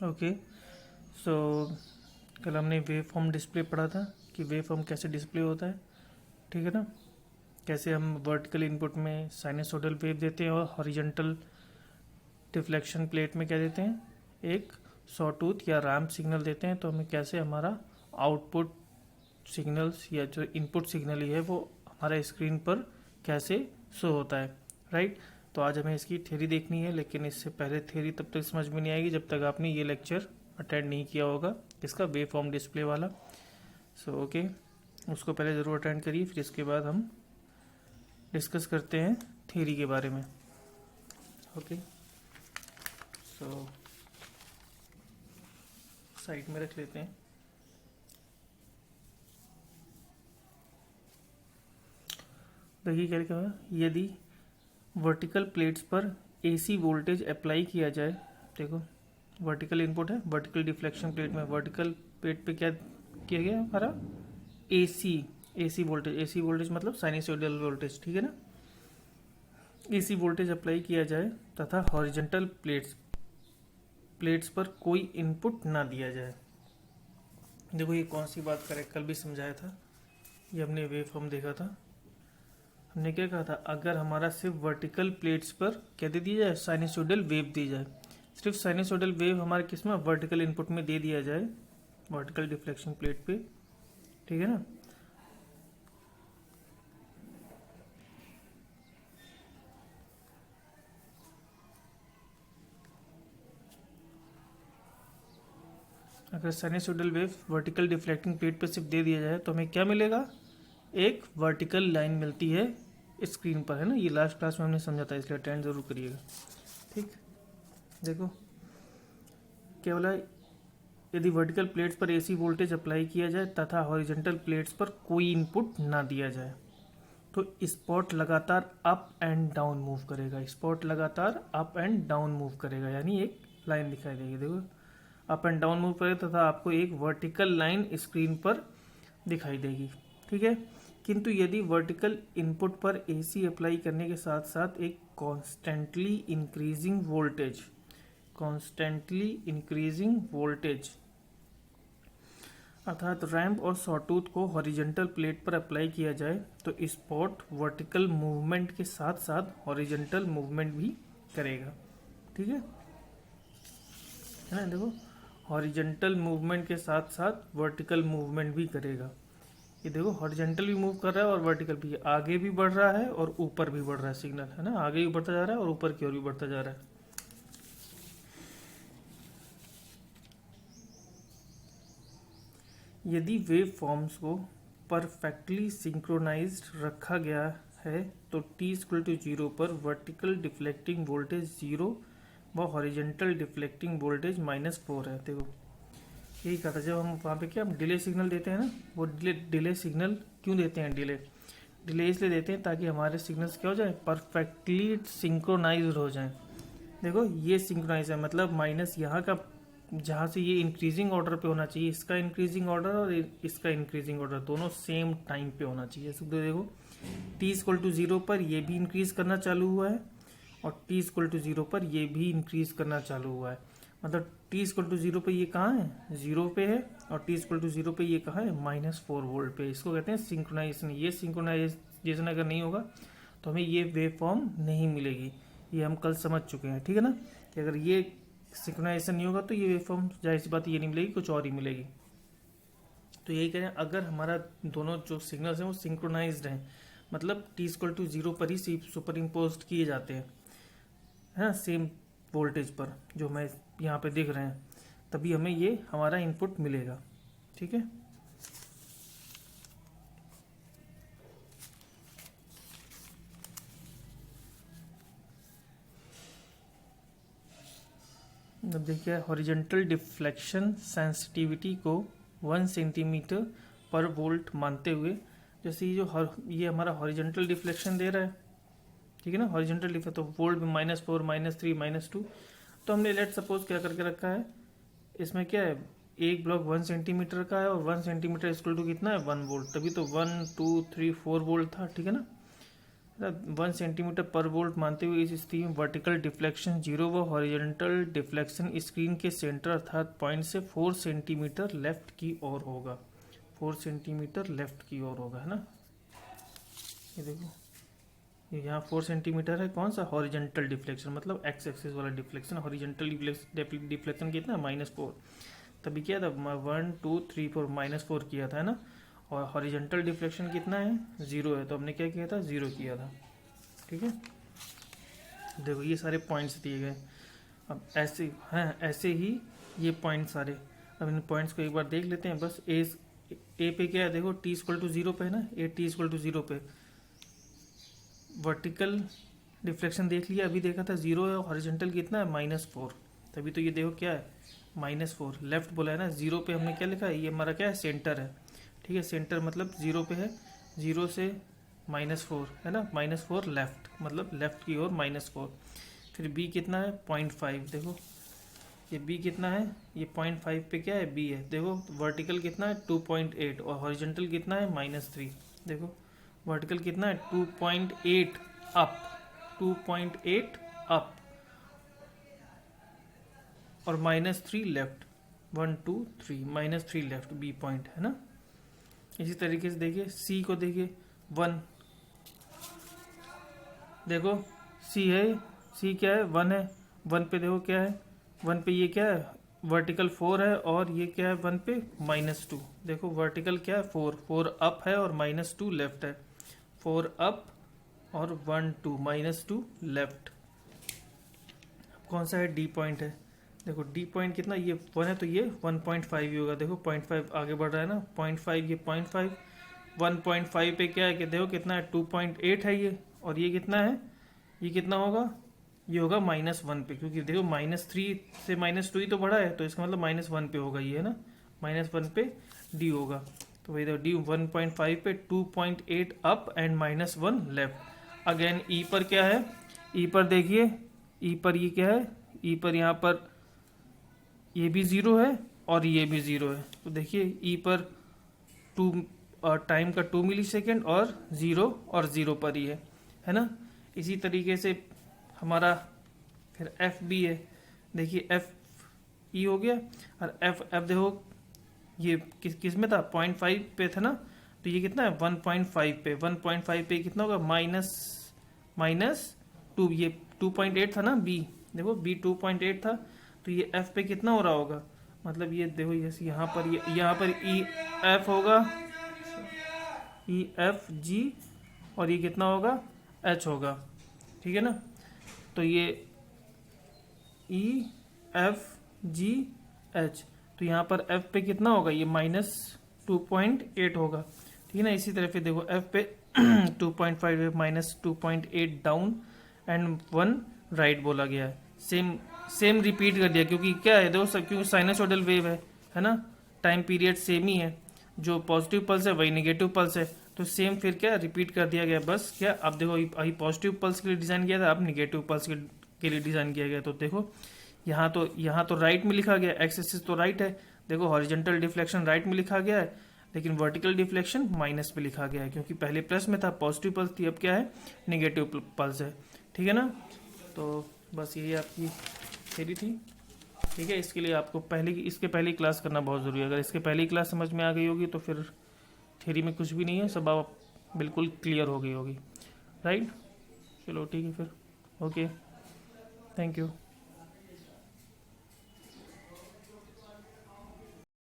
Okay. सो कल हमने wave form display पढ़ा था कि वेव फॉर्म कैसे डिस्प्ले होता है, ठीक है ना। कैसे हम वर्टिकल इनपुट में साइनसोइडल वेव देते हैं और हॉरिजॉन्टल डिफ्लेक्शन प्लेट में क्या देते हैं, एक सॉटूथ या रैम्प सिग्नल देते हैं। तो हमें कैसे हमारा आउटपुट सिग्नल्स या जो इनपुट सिग्नल ही है वो हमारा स्क्रीन पर कैसे शो होता है, राइट। तो आज हमें इसकी थ्योरी देखनी है, लेकिन इससे पहले थ्योरी तब तक समझ में नहीं आएगी जब तक आपने ये लेक्चर अटेंड नहीं किया होगा, इसका वेव फॉर्म डिस्प्ले वाला। सो ओके, उसको पहले ज़रूर अटेंड करिए, फिर इसके बाद हम डिस्कस करते हैं थ्योरी के बारे में। ओके, सो साइड में रख लेते हैं। देखिए क्या लिखा है, यदि वर्टिकल प्लेट्स पर एसी वोल्टेज अप्लाई किया जाए, देखो वर्टिकल इनपुट है, वर्टिकल डिफ्लेक्शन प्लेट में वर्टिकल प्लेट पे क्या किया गया हमारा एसी वोल्टेज। एसी वोल्टेज मतलब साइनसोइडल वोल्टेज, ठीक है ना। एसी वोल्टेज अप्लाई किया जाए तथा हॉरिजॉन्टल प्लेट्स पर कोई इनपुट ना दिया जाए। देखो ये कौन सी बात करें, कल भी समझाया था, ये हमने वेव फॉर्म देखा था। हमने क्या कहा था, अगर हमारा सिर्फ वर्टिकल प्लेट्स पर क्या दे दिया जाए, साइनसोइडल वेव दी जाए, सिर्फ साइनसोइडल वेव हमारे किस में, वर्टिकल इनपुट में दे दिया जाए, वर्टिकल डिफ्लेक्शन प्लेट पे, ठीक है ना। अगर sinusoidal wave vertical deflecting plate पे सिर्फ दे दिया जाए तो हमें क्या मिलेगा, एक वर्टिकल लाइन मिलती है स्क्रीन पर, है ना। ये लास्ट क्लास में हमने समझा था, इसलिए अटेंड जरूर करिएगा, ठीक। देखो क्या बोला, यदि वर्टिकल प्लेट्स पर एसी वोल्टेज अप्लाई किया जाए तथा हॉरिजॉन्टल प्लेट्स पर कोई इनपुट ना दिया जाए तो स्पॉट लगातार अप एंड डाउन मूव करेगा। स्पॉट लगातार अप एंड डाउन मूव करेगा, यानी एक लाइन दिखाई देगी, देखो अप एंड डाउन मूव करेगा तथा आपको एक वर्टिकल लाइन स्क्रीन पर दिखाई देगी, ठीक है। किंतु यदि वर्टिकल इनपुट पर एसी अप्लाई करने के साथ साथ एक कॉन्स्टेंटली इंक्रीजिंग वोल्टेज अर्थात रैम्प और सॉटूथ को हॉरिजॉन्टल प्लेट पर अप्लाई किया जाए तो स्पॉट वर्टिकल मूवमेंट के साथ साथ हॉरिजॉन्टल मूवमेंट भी करेगा, ठीक है ना। देखो हॉरिजॉन्टल मूवमेंट के साथ साथ वर्टिकल मूवमेंट भी करेगा। ये देखो हॉरिजॉन्टल भी मूव कर रहा है और वर्टिकल भी, आगे भी बढ़ रहा है और ऊपर भी बढ़ रहा है सिग्नल, है ना। आगे भी बढ़ता जा रहा है और ऊपर की ओर भी बढ़ता जा रहा है। यदि वेव फॉर्म्स को परफेक्टली सिंक्रोनाइज्ड रखा गया है तो t=0 पर वर्टिकल डिफ्लेक्टिंग वोल्टेज 0 व हॉरिजॉन्टल डिफ्लेक्टिंग वोल्टेज -4 है। देखो यही कहा था, जब हम वहाँ पे क्या हम डिले सिग्नल देते हैं ना, वो डिले सिग्नल क्यों देते हैं, डिले इसलिए देते हैं ताकि हमारे सिग्नल्स क्या हो जाए, परफेक्टली सिंक्रोनाइज्ड हो जाएं। देखो ये सिंक्रोनाइज है, मतलब माइनस यहाँ का, जहाँ से ये इंक्रीजिंग ऑर्डर पे होना चाहिए, इसका इंक्रीजिंग ऑर्डर और इसका इंक्रीजिंग ऑर्डर दोनों सेम टाइम पे होना चाहिए। देखो t=0 पर ये भी इंक्रीज करना चालू हुआ है और t=0 पर ये भी इंक्रीज करना चालू हुआ है। मतलब t=0 पे ये कहाँ है, 0 पे है, और t=0 पे ये कहाँ है, -4 वोल्ट पे। इसको कहते हैं सिंक्रोनाइजेशन। ये सिंक्रोनाइजेशन अगर नहीं होगा तो हमें ये वेव फॉर्म नहीं मिलेगी। ये हम कल समझ चुके हैं, ठीक है ना, कि अगर ये सिंक्रोनाइजेशन नहीं होगा तो ये वेव फॉर्म, जाहिर सी बात ये नहीं मिलेगी, कुछ और ही मिलेगी। तो यही कह रहे हैं, अगर हमारा दोनों जो सिग्नल्स हैं वो सिंक्रोनाइज्ड हैं, मतलब t=0 पर ही सुपर इम्पोज किए जाते हैं, है ना, सेम वोल्टेज पर जो हमें यहाँ पे दिख रहे हैं, तभी हमें ये हमारा इनपुट मिलेगा, ठीक है। अब देखिए हॉरिजॉन्टल डिफ्लेक्शन सेंसिटिविटी को 1 सेंटीमीटर पर वोल्ट मानते हुए, जैसे ये हमारा हॉरिजॉन्टल डिफ्लेक्शन दे रहा है, ठीक है ना, हॉरिजॉन्टल डिफ्लेक्शन, तो वोल्ट में -4 -3 -2, तो हमने लेट सपोज क्या करके रखा है, इसमें क्या है, एक ब्लॉक 1 सेंटीमीटर का है और 1 सेंटीमीटर इक्वल टू कितना है, 1 वोल्ट, तभी तो 1 2 3 4 वोल्ट था, ठीक है ना। 1 सेंटीमीटर पर वोल्ट मानते हुए इस स्थिति में वर्टिकल डिफ्लेक्शन 0 व हॉरिजॉन्टल डिफ्लेक्शन स्क्रीन के सेंटर अर्थात पॉइंट से 4 सेंटीमीटर लेफ्ट की ओर होगा। 4 सेंटीमीटर लेफ्ट की ओर होगा, है ना। ये देखो, ये यहाँ 4 सेंटीमीटर है, कौन सा हॉरिजॉन्टल डिफ्लेक्शन, मतलब एक्स एक्सिस वाला डिफ्लेक्शन। हॉरिजॉन्टल डिफ्लेक्शन कितना, -4। तभी क्या था, 1 2 3 4 -4 किया था, है ना। और हॉरिजॉन्टल डिफ्लेक्शन कितना है, 0 है, तो हमने क्या किया था, 0 किया था। ठीक है, देखो ये सारे पॉइंट्स दिए गए। अब ऐसे हैं, ऐसे ही ये पॉइंट सारे, अब इन पॉइंट्स को एक बार देख लेते हैं बस। ए पे क्या है, देखो t=0 पे है ना, ए t=0 पे वर्टिकल डिफ्लेक्शन देख लिया, अभी देखा था 0 है, हॉरिजॉन्टल कितना है, -4। तभी तो ये देखो क्या है, -4 लेफ्ट बोला है ना। 0 पे हमने क्या लिखा है, ये हमारा क्या है, सेंटर है। ठीक है, सेंटर मतलब 0 पे है, 0 से -4 है ना, -4 लेफ्ट, मतलब लेफ्ट की ओर -4। फिर b कितना है, 0.5। देखो ये b कितना है, ये 0.5 पे क्या है, b है। देखो वर्टिकल कितना है, 2.8 और हॉरिजॉन्टल कितना है, -3। देखो वर्टिकल कितना है, 2.8 अप, 2.8 अप और -3 लेफ्ट, 1 2 3 -3 लेफ्ट, बी पॉइंट है ना। इसी तरीके से देखिए सी को, देखिए 1, देखो सी है, सी क्या है, 1 है। 1 पे देखो क्या है, 1 पे ये क्या है, वर्टिकल 4 है, और ये क्या है 1 पे, -2। देखो वर्टिकल क्या है, 4 अप है और -2 लेफ्ट है। 4 अप और 1 2 -2 लेफ्ट। कौन सा है, डी पॉइंट है। देखो डी पॉइंट कितना, ये 1 है तो ये 1.5 ही होगा। देखो 0.5 आगे बढ़ रहा है ना, 0.5 ये 0.5, 1.5 पे क्या है कि देखो कितना है, 2.8 है ये, और ये कितना है, ये कितना होगा, ये होगा -1 पे, क्योंकि देखो -3 से -2 ही तो बढ़ा है, तो इसका मतलब -1 पे होगा ये, है ना। -1 पे डी होगा, तो वही देखो डी 1.5 पे 2.8 अप एंड -1 लेफ्ट। अगेन ई पर क्या है, ई पर देखिए, ई पर ये क्या है, ई पर यहाँ पर ये भी 0 है और ये भी 0 है। तो देखिए ई पर 2 टाइम का 2 मिलीसेकेंड और 0 और 0 पर ही है ना। इसी तरीके से हमारा फिर एफ भी है। देखिए एफ ई हो गया, और एफ देखो ये किस में था, 0.5 पे था ना, तो ये कितना है, 1.5 पे। 1.5 पे कितना होगा, -2, ये 2.8 था ना बी, देखो बी 2.8 था, तो ये एफ पे कितना हो रहा होगा, मतलब ये देखो यहाँ पर ई एफ होगा, ई एफ जी, और ये कितना होगा, एच होगा। ठीक है ना, तो ये ई एफ जी एच, तो यहाँ पर एफ पे कितना होगा, ये -2.8 होगा। ठीक है ना। इसी तरह फिर देखो एफ पे 2.5 -2.8 डाउन एंड 1 राइट बोला गया है। सेम रिपीट कर दिया, क्योंकि क्या है देखो सब, क्योंकि साइनसोइडल वेव है ना, टाइम पीरियड सेम ही है, जो पॉजिटिव पल्स है वही नेगेटिव पल्स है, तो सेम फिर क्या रिपीट कर दिया गया। बस क्या, अब देखो अभी पॉजिटिव पल्स के लिए डिज़ाइन किया था, अब नेगेटिव पल्स के लिए डिज़ाइन किया गया। तो देखो यहाँ तो राइट में लिखा गया, एक्स एक्सिस तो राइट है, देखो हॉरिजॉन्टल डिफ्लेक्शन राइट में लिखा गया है, लेकिन वर्टिकल डिफ्लेक्शन माइनस पे लिखा गया है, क्योंकि पहले प्लस में था, पॉजिटिव पल्स थी, अब क्या है, नेगेटिव पल्स है। ठीक है ना, तो बस यही आपकी थ्योरी थी। ठीक है, इसके लिए आपको इसके पहले क्लास करना बहुत ज़रूरी है। अगर इसके पहले क्लास समझ में आ गई होगी तो फिर थ्योरी में कुछ भी नहीं है, सब आप बिल्कुल क्लियर हो गई होगी। राइट, चलो ठीक है फिर, ओके, थैंक यू।